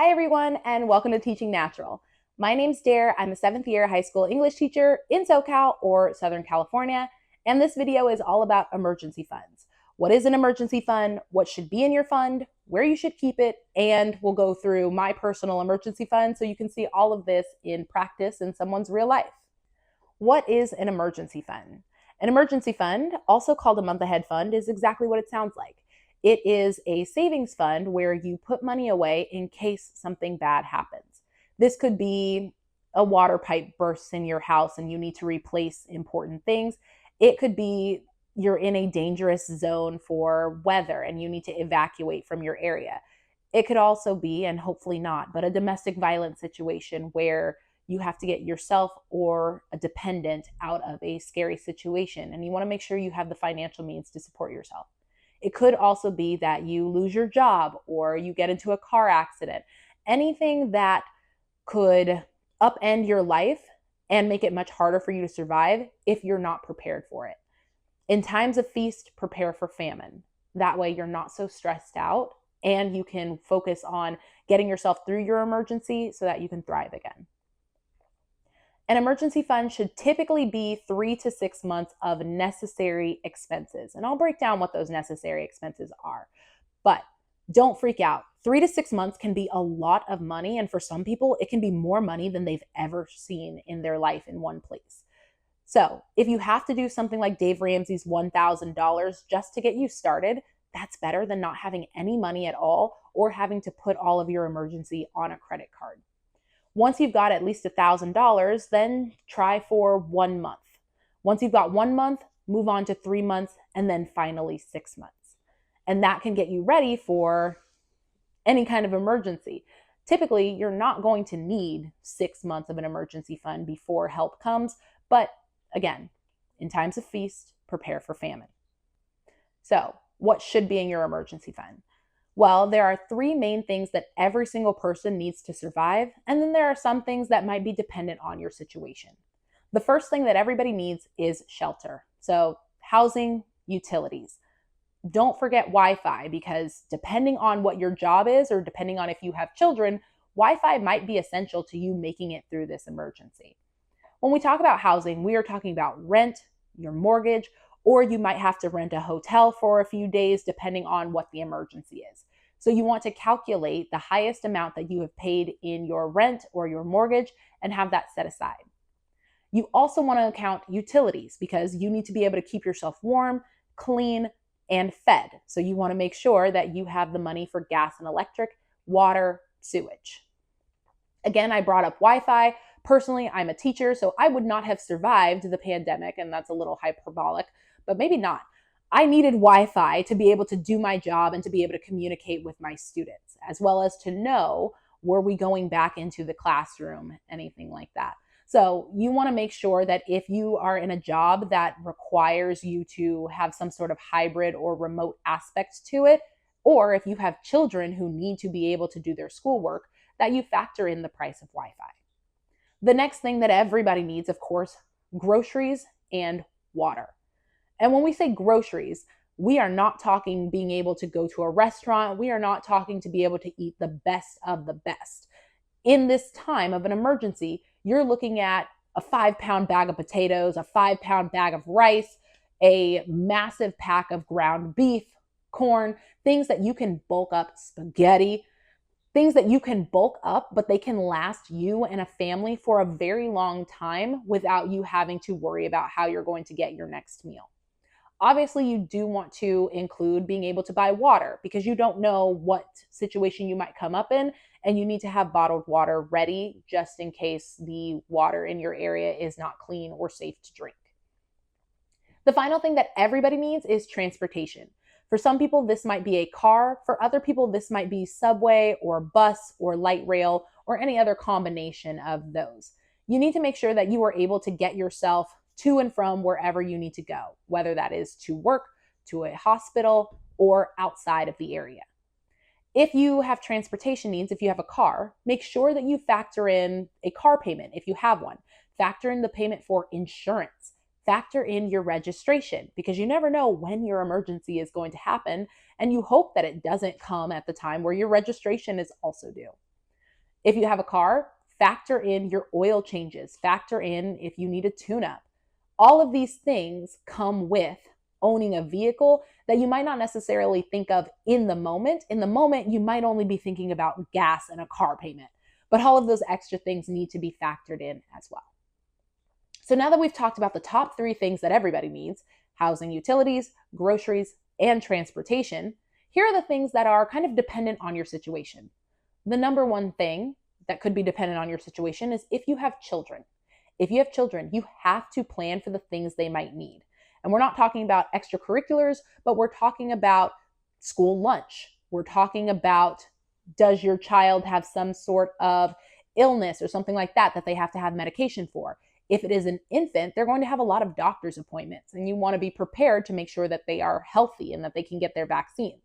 Hi everyone, and welcome to Teaching Natural. My name's Dare. I'm a 7th year high school English teacher in SoCal or Southern California, and this video is all about emergency funds. What is an emergency fund? What should be in your fund? Where you should keep it? And we'll go through my personal emergency fund so you can see all of this in practice in someone's real life. What is an emergency fund? An emergency fund, also called a month ahead fund, is exactly what it sounds like. It is a savings fund where you put money away in case something bad happens. This could be a water pipe bursts in your house and you need to replace important things. It could be you're in a dangerous zone for weather and you need to evacuate from your area. It could also be, and hopefully not, but a domestic violence situation where you have to get yourself or a dependent out of a scary situation and you want to make sure you have the financial means to support yourself. It could also be that you lose your job or you get into a car accident. Anything that could upend your life and make it much harder for you to survive if you're not prepared for it. In times of feast, prepare for famine. That way you're not so stressed out and you can focus on getting yourself through your emergency so that you can thrive again. An emergency fund should typically be 3 to 6 months of necessary expenses. And I'll break down what those necessary expenses are. But don't freak out. 3 to 6 months can be a lot of money. And for some people, it can be more money than they've ever seen in their life in one place. So if you have to do something like Dave Ramsey's $1,000 just to get you started, that's better than not having any money at all or having to put all of your emergency on a credit card. Once you've got at least $1,000, then try for 1 month. Once you've got 1 month, move on to 3 months, and then finally 6 months. And that can get you ready for any kind of emergency. Typically, you're not going to need 6 months of an emergency fund before help comes. But again, in times of feast, prepare for famine. So, what should be in your emergency fund? Well, there are 3 main things that every single person needs to survive, and then there are some things that might be dependent on your situation. The first thing that everybody needs is shelter. So, housing, utilities. Don't forget Wi-Fi because depending on what your job is or depending on if you have children, Wi-Fi might be essential to you making it through this emergency. When we talk about housing, we are talking about rent, your mortgage, or you might have to rent a hotel for a few days depending on what the emergency is. So you want to calculate the highest amount that you have paid in your rent or your mortgage and have that set aside. You also want to account utilities because you need to be able to keep yourself warm, clean, and fed. So you want to make sure that you have the money for gas and electric, water, sewage. Again, I brought up Wi-Fi. Personally, I'm a teacher, so I would not have survived the pandemic, and that's a little hyperbolic, but maybe not. I needed Wi-Fi to be able to do my job and to be able to communicate with my students, as well as to know, were we going back into the classroom, anything like that. So you want to make sure that if you are in a job that requires you to have some sort of hybrid or remote aspect to it, or if you have children who need to be able to do their schoolwork, that you factor in the price of Wi-Fi. The next thing that everybody needs, of course, groceries and water. And when we say groceries, we are not talking being able to go to a restaurant. We are not talking to be able to eat the best of the best. In this time of an emergency, you're looking at a 5-pound bag of potatoes, a 5-pound bag of rice, a massive pack of ground beef, corn, things that you can bulk up, spaghetti, things that you can bulk up, but they can last you and a family for a very long time without you having to worry about how you're going to get your next meal. Obviously, you do want to include being able to buy water because you don't know what situation you might come up in, and you need to have bottled water ready just in case the water in your area is not clean or safe to drink. The final thing that everybody needs is transportation. For some people, this might be a car. For other people, this might be subway or bus or light rail or any other combination of those. You need to make sure that you are able to get yourself to and from wherever you need to go, whether that is to work, to a hospital, or outside of the area. If you have transportation needs, if you have a car, make sure that you factor in a car payment if you have one. Factor in the payment for insurance. Factor in your registration because you never know when your emergency is going to happen, and you hope that it doesn't come at the time where your registration is also due. If you have a car, factor in your oil changes, factor in if you need a tune-up. All of these things come with owning a vehicle that you might not necessarily think of in the moment. In the moment, you might only be thinking about gas and a car payment, but all of those extra things need to be factored in as well. So now that we've talked about the top 3 things that everybody needs, housing, utilities, groceries, and transportation, here are the things that are kind of dependent on your situation. The number one thing that could be dependent on your situation is if you have children. If you have children, you have to plan for the things they might need. And we're not talking about extracurriculars, but we're talking about school lunch. We're talking about, does your child have some sort of illness or something like that that they have to have medication for? If it is an infant, they're going to have a lot of doctor's appointments, and you want to be prepared to make sure that they are healthy and that they can get their vaccines.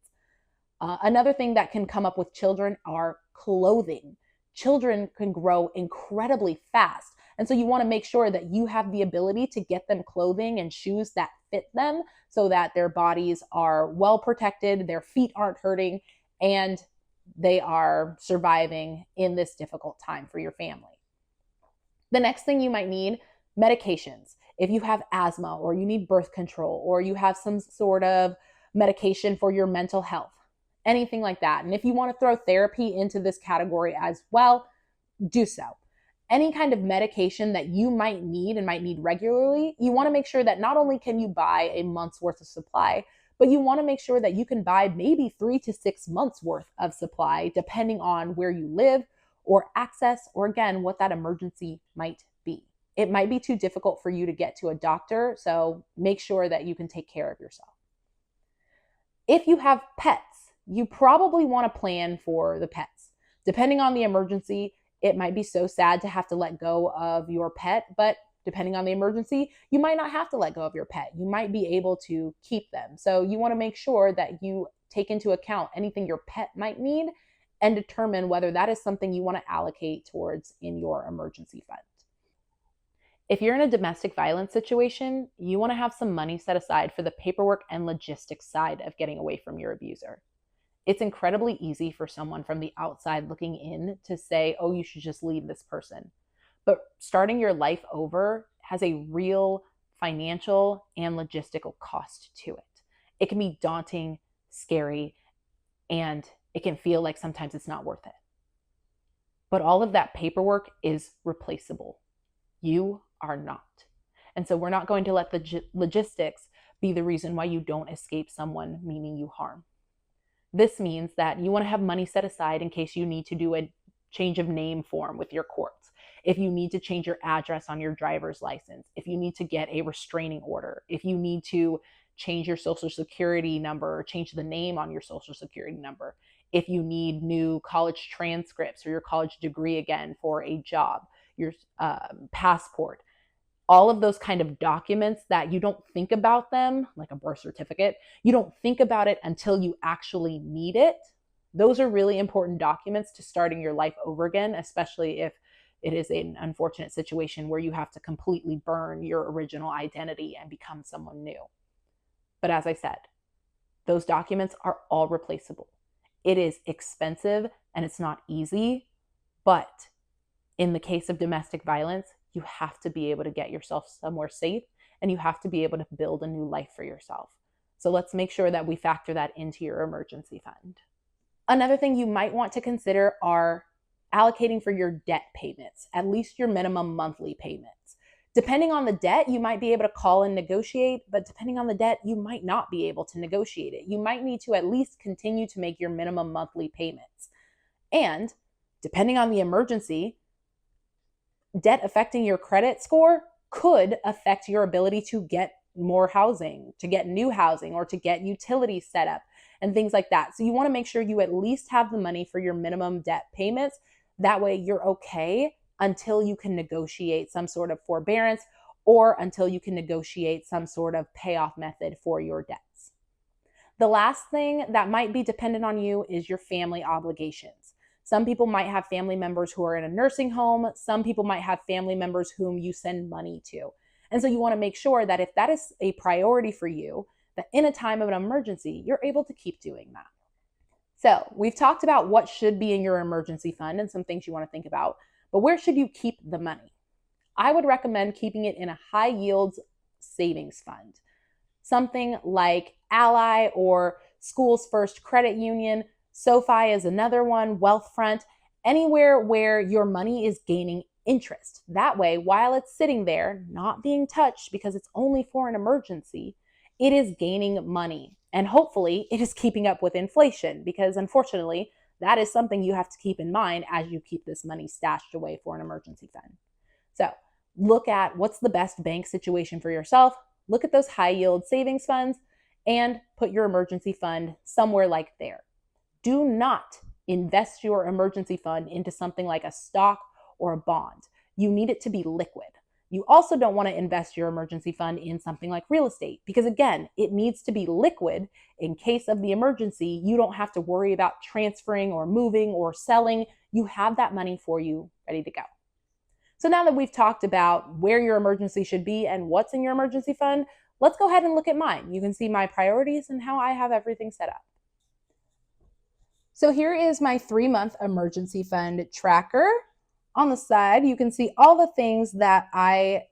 Another thing that can come up with children are clothing. Children can grow incredibly fast. And so you want to make sure that you have the ability to get them clothing and shoes that fit them so that their bodies are well protected, their feet aren't hurting, and they are surviving in this difficult time for your family. The next thing you might need, medications. If you have asthma or you need birth control or you have some sort of medication for your mental health, anything like that. And if you want to throw therapy into this category as well, do so. Any kind of medication that you might need and might need regularly, you want to make sure that not only can you buy a month's worth of supply, but you want to make sure that you can buy maybe 3 to 6 months worth of supply, depending on where you live or access, or again, what that emergency might be. It might be too difficult for you to get to a doctor, so make sure that you can take care of yourself. If you have pets, you probably want to plan for the pets. Depending on the emergency, it might be so sad to have to let go of your pet, but depending on the emergency, you might not have to let go of your pet. You might be able to keep them. So you want to make sure that you take into account anything your pet might need and determine whether that is something you want to allocate towards in your emergency fund. If you're in a domestic violence situation, you want to have some money set aside for the paperwork and logistics side of getting away from your abuser. It's incredibly easy for someone from the outside looking in to say, oh, you should just leave this person. But starting your life over has a real financial and logistical cost to it. It can be daunting, scary, and it can feel like sometimes it's not worth it. But all of that paperwork is replaceable. You are not. And so we're not going to let the logistics be the reason why you don't escape someone meaning you harm. This means that you want to have money set aside in case you need to do a change of name form with your courts. If you need to change your address on your driver's license, if you need to get a restraining order, if you need to change your social security number or change the name on your social security number, if you need new college transcripts or your college degree again for a job, your passport, all of those kind of documents that you don't think about them, like a birth certificate, you don't think about it until you actually need it. Those are really important documents to starting your life over again, especially if it is an unfortunate situation where you have to completely burn your original identity and become someone new. But as I said, those documents are all replaceable. It is expensive and it's not easy, but in the case of domestic violence, you have to be able to get yourself somewhere safe and you have to be able to build a new life for yourself. So let's make sure that we factor that into your emergency fund. Another thing you might want to consider are allocating for your debt payments, at least your minimum monthly payments. Depending on the debt, you might be able to call and negotiate, but depending on the debt, you might not be able to negotiate it. You might need to at least continue to make your minimum monthly payments. And depending on the emergency, debt affecting your credit score could affect your ability to get more housing, to get new housing, or to get utilities set up and things like that. So you want to make sure you at least have the money for your minimum debt payments. That way you're okay until you can negotiate some sort of forbearance or until you can negotiate some sort of payoff method for your debts. The last thing that might be dependent on you is your family obligations. Some people might have family members who are in a nursing home. Some people might have family members whom you send money to. And so you want to make sure that if that is a priority for you, that in a time of an emergency, you're able to keep doing that. So we've talked about what should be in your emergency fund and some things you want to think about, but where should you keep the money? I would recommend keeping it in a high yields savings fund, something like Ally or School's First Credit Union. SoFi is another one, Wealthfront, anywhere where your money is gaining interest. That way, while it's sitting there, not being touched because it's only for an emergency, it is gaining money. And hopefully, it is keeping up with inflation because unfortunately, that is something you have to keep in mind as you keep this money stashed away for an emergency fund. So, look at what's the best bank situation for yourself, look at those high yield savings funds, and put your emergency fund somewhere like there. Do not invest your emergency fund into something like a stock or a bond. You need it to be liquid. You also don't want to invest your emergency fund in something like real estate because, again, it needs to be liquid in case of the emergency. You don't have to worry about transferring or moving or selling. You have that money for you ready to go. So now that we've talked about where your emergency should be and what's in your emergency fund, let's go ahead and look at mine. You can see my priorities and how I have everything set up. So here is my 3-month emergency fund tracker. On the side, you can see all the things that I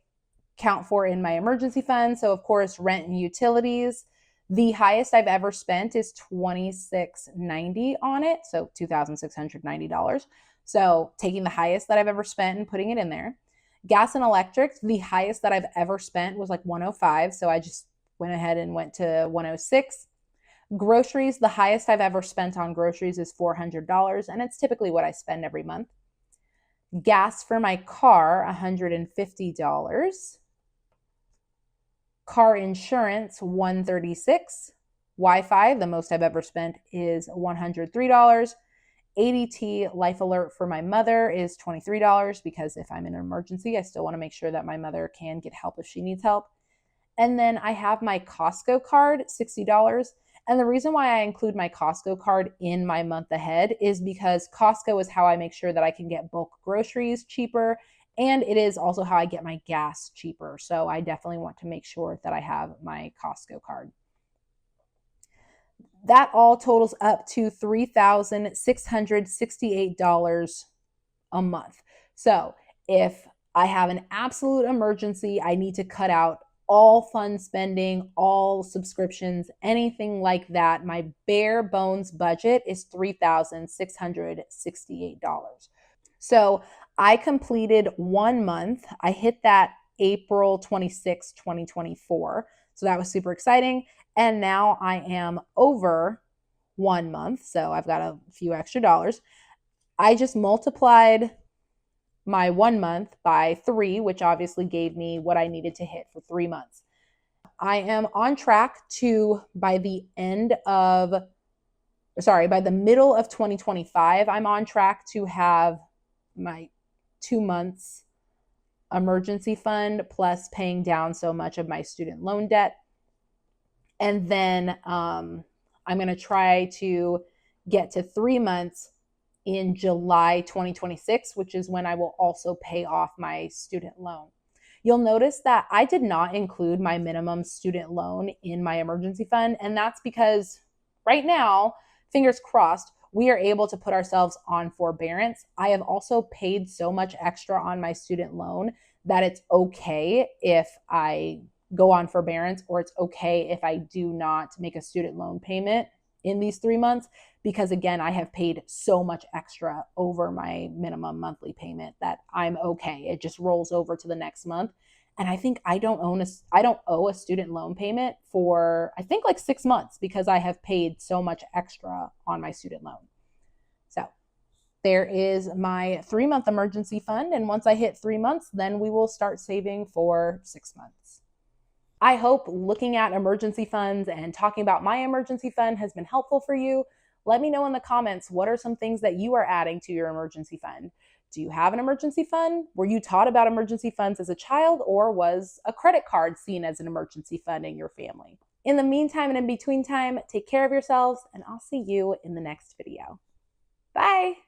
count for in my emergency fund. So of course, rent and utilities. The highest I've ever spent is $26.90 on it, so $2,690. So taking the highest that I've ever spent and putting it in there. Gas and electric, the highest that I've ever spent was like $105, so I just went ahead and went to $106. Groceries, the highest I've ever spent on groceries is $400, and it's typically what I spend every month. Gas for my car, $150. Car insurance, $136. Wi-Fi, the most I've ever spent, is $103. ADT Life Alert for my mother is $23 because if I'm in an emergency, I still want to make sure that my mother can get help if she needs help. And then I have my Costco card, $60. And the reason why I include my Costco card in my month ahead is because Costco is how I make sure that I can get bulk groceries cheaper. And it is also how I get my gas cheaper. So I definitely want to make sure that I have my Costco card. That all totals up to $3,668 a month. So if I have an absolute emergency, I need to cut out all fun spending, all subscriptions, anything like that, my bare bones budget is $3,668. So I completed 1 month. I hit that April 26, 2024. So that was super exciting. And now I am over 1 month. So I've got a few extra dollars. I just multiplied my 1 month by 3, which obviously gave me what I needed to hit for 3 months. I am on track to, by the middle of 2025, I'm on track to have my 2 months emergency fund plus paying down so much of my student loan debt. And then I'm going to try to get to 3 months in July 2026, which is when I will also pay off my student loan. You'll notice that I did not include my minimum student loan in my emergency fund. And that's because right now, fingers crossed, we are able to put ourselves on forbearance. I have also paid so much extra on my student loan that it's okay if I go on forbearance, or it's okay if I do not make a student loan payment in these 3 months, because again, I have paid so much extra over my minimum monthly payment that I'm okay. It just rolls over to the next month. And I think I don't owe a student loan payment for, I think, like 6 months because I have paid so much extra on my student loan. So there is my 3-month emergency fund. And once I hit 3 months, then we will start saving for 6 months. I hope looking at emergency funds and talking about my emergency fund has been helpful for you. Let me know in the comments, what are some things that you are adding to your emergency fund? Do you have an emergency fund? Were you taught about emergency funds as a child, or was a credit card seen as an emergency fund in your family? In the meantime and in between time, take care of yourselves, and I'll see you in the next video. Bye.